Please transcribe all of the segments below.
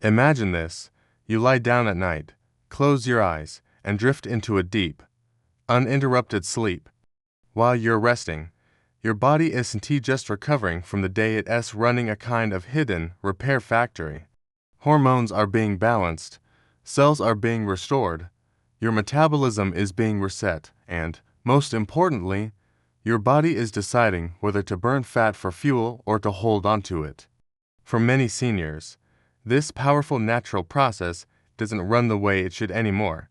Imagine this: you lie down at night, close your eyes, and drift into a deep, uninterrupted sleep. While you're resting, your body isn't just recovering from the day it's running a kind of hidden repair factory. Hormones are being balanced, cells are being restored, your metabolism is being reset, and, most importantly, your body is deciding whether to burn fat for fuel or to hold onto it. For many seniors, this powerful natural process doesn't run the way it should anymore,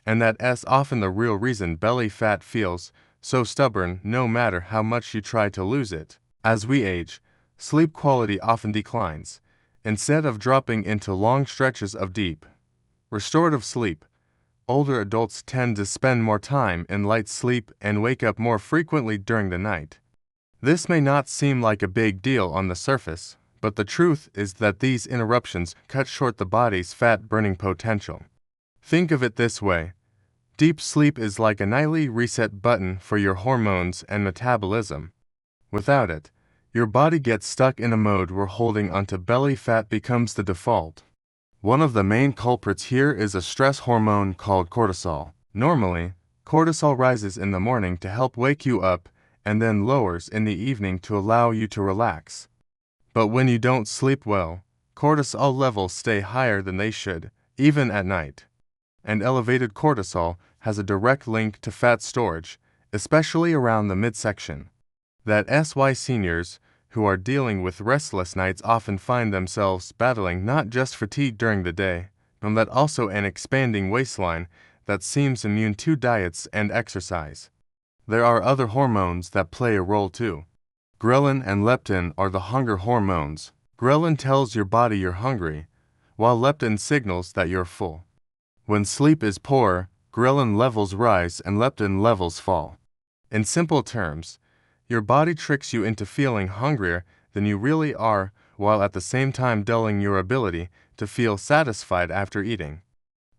and that's often the real reason belly fat feels so stubborn no matter how much you try to lose it. As we age, sleep quality often declines. Instead of dropping into long stretches of deep, restorative sleep, older adults tend to spend more time in light sleep and wake up more frequently during the night. This may not seem like a big deal on the surface, but the truth is that these interruptions cut short the body's fat-burning potential. Think of it this way: deep sleep is like a nightly reset button for your hormones and metabolism. Without it, your body gets stuck in a mode where holding onto belly fat becomes the default. One of the main culprits here is a stress hormone called cortisol. Normally, cortisol rises in the morning to help wake you up and then lowers in the evening to allow you to relax. But when you don't sleep well, cortisol levels stay higher than they should, even at night. And elevated cortisol has a direct link to fat storage, especially around the midsection. That's why seniors who are dealing with restless nights often find themselves battling not just fatigue during the day, but also an expanding waistline that seems immune to diets and exercise. There are other hormones that play a role too. Ghrelin and leptin are the hunger hormones. Ghrelin tells your body you're hungry, while leptin signals that you're full. When sleep is poor, ghrelin levels rise and leptin levels fall. In simple terms, your body tricks you into feeling hungrier than you really are, while at the same time dulling your ability to feel satisfied after eating.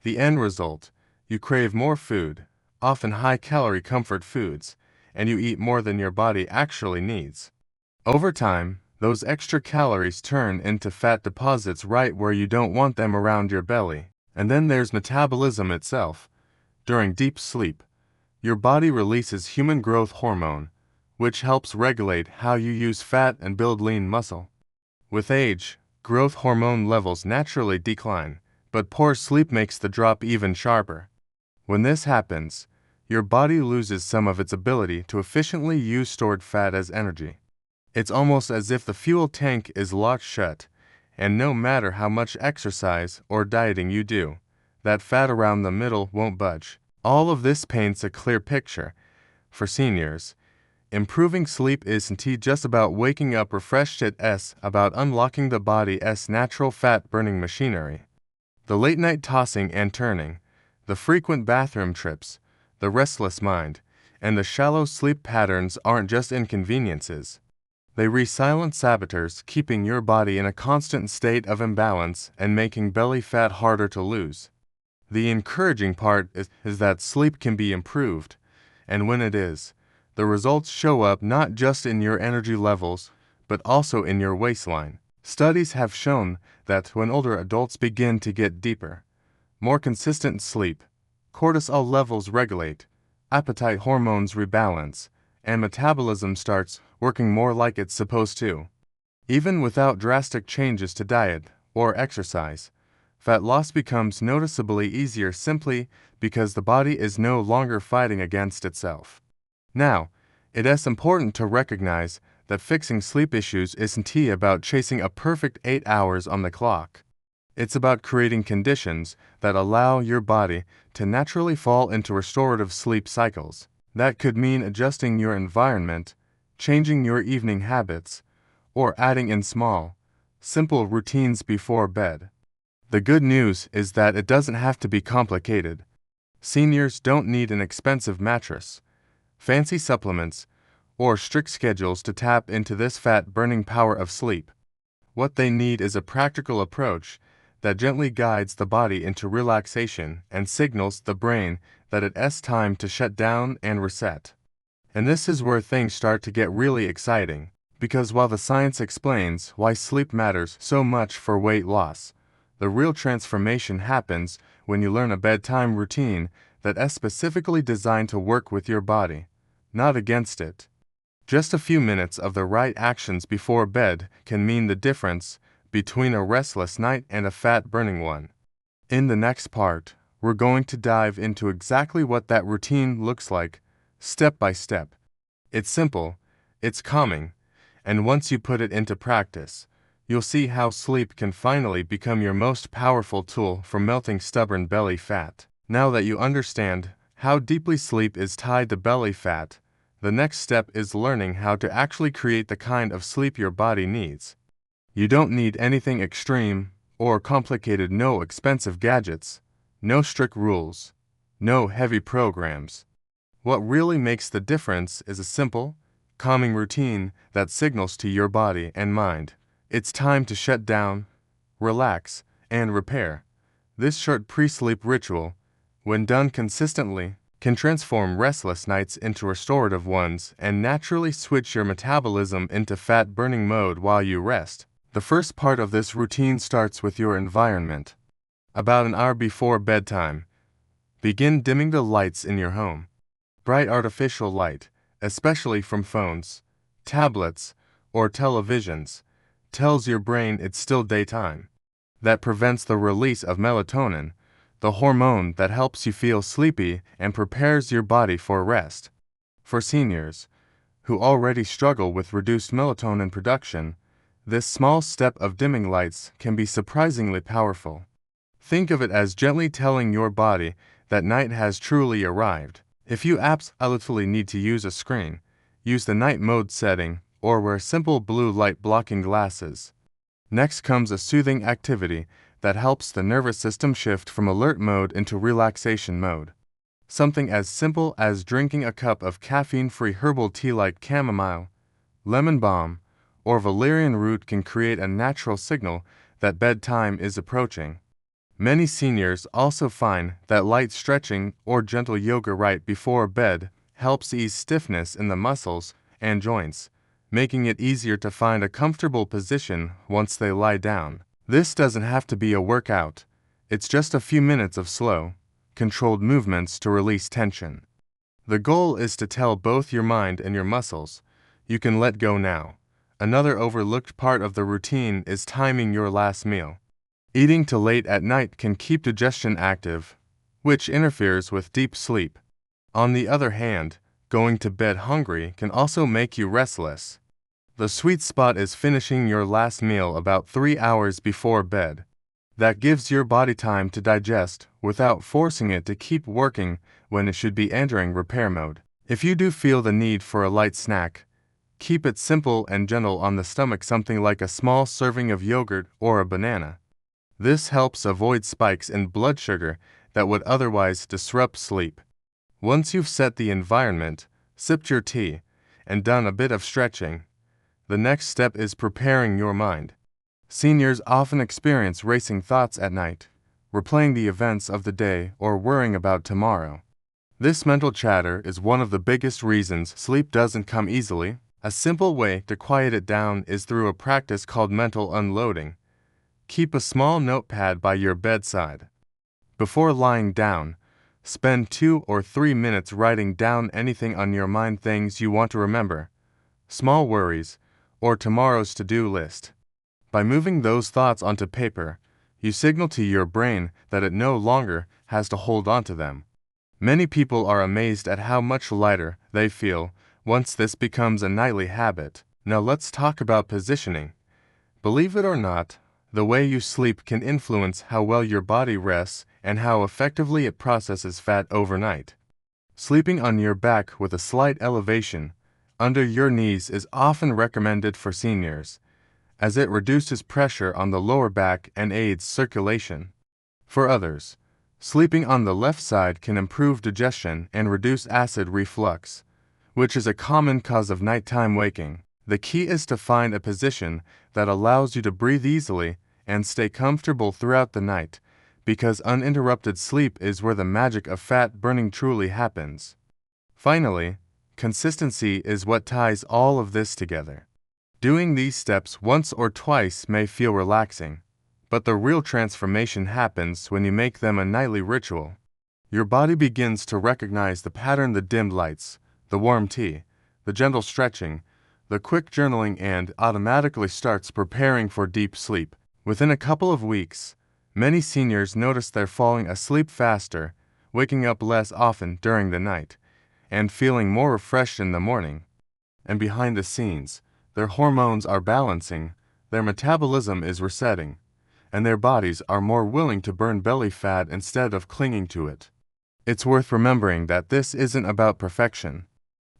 The end result: you crave more food, often high-calorie comfort foods, and you eat more than your body actually needs. Over time, those extra calories turn into fat deposits right where you don't want them, around your belly. And then there's metabolism itself. During deep sleep, your body releases human growth hormone, which helps regulate how you use fat and build lean muscle. With age, growth hormone levels naturally decline, but poor sleep makes the drop even sharper. When this happens, your body loses some of its ability to efficiently use stored fat as energy. It's almost as if the fuel tank is locked shut, and no matter how much exercise or dieting you do, that fat around the middle won't budge. All of this paints a clear picture. For seniors, improving sleep isn't just about waking up refreshed, it's about unlocking the body's natural fat-burning machinery. The late-night tossing and turning, the frequent bathroom trips, the restless mind, and the shallow sleep patterns aren't just inconveniences. They re-silent saboteurs, keeping your body in a constant state of imbalance and making belly fat harder to lose. The encouraging part is that sleep can be improved, and when it is, the results show up not just in your energy levels, but also in your waistline. Studies have shown that when older adults begin to get deeper, more consistent sleep, cortisol levels regulate, appetite hormones rebalance, and metabolism starts working more like it's supposed to. Even without drastic changes to diet or exercise, fat loss becomes noticeably easier simply because the body is no longer fighting against itself. Now, it is important to recognize that fixing sleep issues isn't about chasing a perfect 8 hours on the clock. It's about creating conditions that allow your body to naturally fall into restorative sleep cycles. That could mean adjusting your environment, changing your evening habits, or adding in small, simple routines before bed. The good news is that it doesn't have to be complicated. Seniors don't need an expensive mattress, fancy supplements, or strict schedules to tap into this fat-burning power of sleep. What they need is a practical approach that gently guides the body into relaxation and signals the brain that it's time to shut down and reset. And this is where things start to get really exciting, because while the science explains why sleep matters so much for weight loss, The real transformation happens when you learn a bedtime routine that is specifically designed to work with your body, not against it. Just a few minutes of the right actions before bed can mean the difference between a restless night and a fat-burning one. In the next part, we're going to dive into exactly what that routine looks like, step by step. It's simple, it's calming, and once you put it into practice, you'll see how sleep can finally become your most powerful tool for melting stubborn belly fat. Now that you understand how deeply sleep is tied to belly fat, the next step is learning how to actually create the kind of sleep your body needs. You don't need anything extreme or complicated, no expensive gadgets, no strict rules, no heavy programs. What really makes the difference is a simple, calming routine that signals to your body and mind it's time to shut down, relax, and repair. This short pre-sleep ritual, when done consistently, can transform restless nights into restorative ones and naturally switch your metabolism into fat-burning mode while you rest. The first part of this routine starts with your environment. About an hour before bedtime, begin dimming the lights in your home. Bright artificial light, especially from phones, tablets, or televisions, tells your brain it's still daytime. That prevents the release of melatonin, the hormone that helps you feel sleepy and prepares your body for rest. For seniors, who already struggle with reduced melatonin production, this small step of dimming lights can be surprisingly powerful. Think of it as gently telling your body that night has truly arrived. If you absolutely need to use a screen, use the night mode setting or wear simple blue light blocking glasses. Next comes a soothing activity that helps the nervous system shift from alert mode into relaxation mode. Something as simple as drinking a cup of caffeine-free herbal tea like chamomile, lemon balm, or valerian root can create a natural signal that bedtime is approaching. Many seniors also find that light stretching or gentle yoga right before bed helps ease stiffness in the muscles and joints, making it easier to find a comfortable position once they lie down. This doesn't have to be a workout. It's just a few minutes of slow, controlled movements to release tension. The goal is to tell both your mind and your muscles, you can let go now. Another overlooked part of the routine is timing your last meal. Eating too late at night can keep digestion active, which interferes with deep sleep. On the other hand, going to bed hungry can also make you restless. The sweet spot is finishing your last meal about 3 hours before bed. That gives your body time to digest without forcing it to keep working when it should be entering repair mode. If you do feel the need for a light snack, keep it simple and gentle on the stomach, something like a small serving of yogurt or a banana. This helps avoid spikes in blood sugar that would otherwise disrupt sleep. Once you've set the environment, sipped your tea, and done a bit of stretching, the next step is preparing your mind. Seniors often experience racing thoughts at night, replaying the events of the day or worrying about tomorrow. This mental chatter is one of the biggest reasons sleep doesn't come easily. A simple way to quiet it down is through a practice called mental unloading. Keep a small notepad by your bedside. Before lying down, spend 2 or 3 minutes writing down anything on your mind, things you want to remember, small worries, or tomorrow's to-do list. By moving those thoughts onto paper, you signal to your brain that it no longer has to hold on to them. Many people are amazed at how much lighter they feel once this becomes a nightly habit. Now let's talk about positioning. Believe it or not, the way you sleep can influence how well your body rests and how effectively it processes fat overnight. Sleeping on your back with a slight elevation under your knees is often recommended for seniors, as it reduces pressure on the lower back and aids circulation. For others, sleeping on the left side can improve digestion and reduce acid reflux, which is a common cause of nighttime waking. The key is to find a position that allows you to breathe easily and stay comfortable throughout the night, because uninterrupted sleep is where the magic of fat burning truly happens. Finally, consistency is what ties all of this together. Doing these steps once or twice may feel relaxing, But the real transformation happens when you make them a nightly ritual. Your body begins to recognize the pattern: the dimmed lights, the warm tea, the gentle stretching, the quick journaling, and automatically starts preparing for deep sleep. Within a couple of weeks, many seniors notice they're falling asleep faster, waking up less often during the night, and feeling more refreshed in the morning. And behind the scenes, their hormones are balancing, their metabolism is resetting, and their bodies are more willing to burn belly fat instead of clinging to it. It's worth remembering that this isn't about perfection.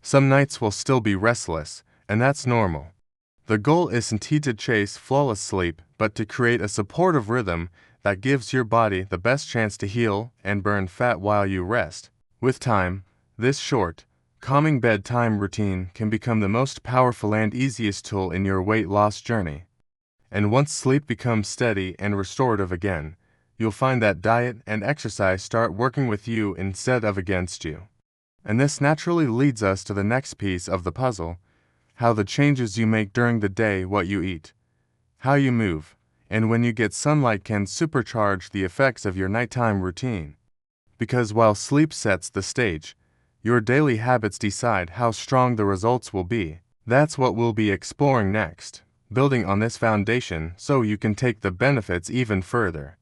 Some nights will still be restless, and that's normal. The goal isn't to chase flawless sleep, but to create a supportive rhythm that gives your body the best chance to heal and burn fat while you rest. With time, this short, calming bedtime routine can become the most powerful and easiest tool in your weight loss journey. And once sleep becomes steady and restorative again, you'll find that diet and exercise start working with you instead of against you. And this naturally leads us to the next piece of the puzzle: how the changes you make during the day, what you eat, how you move, and when you get sunlight can supercharge the effects of your nighttime routine. Because while sleep sets the stage, your daily habits decide how strong the results will be. That's what we'll be exploring next, building on this foundation so you can take the benefits even further.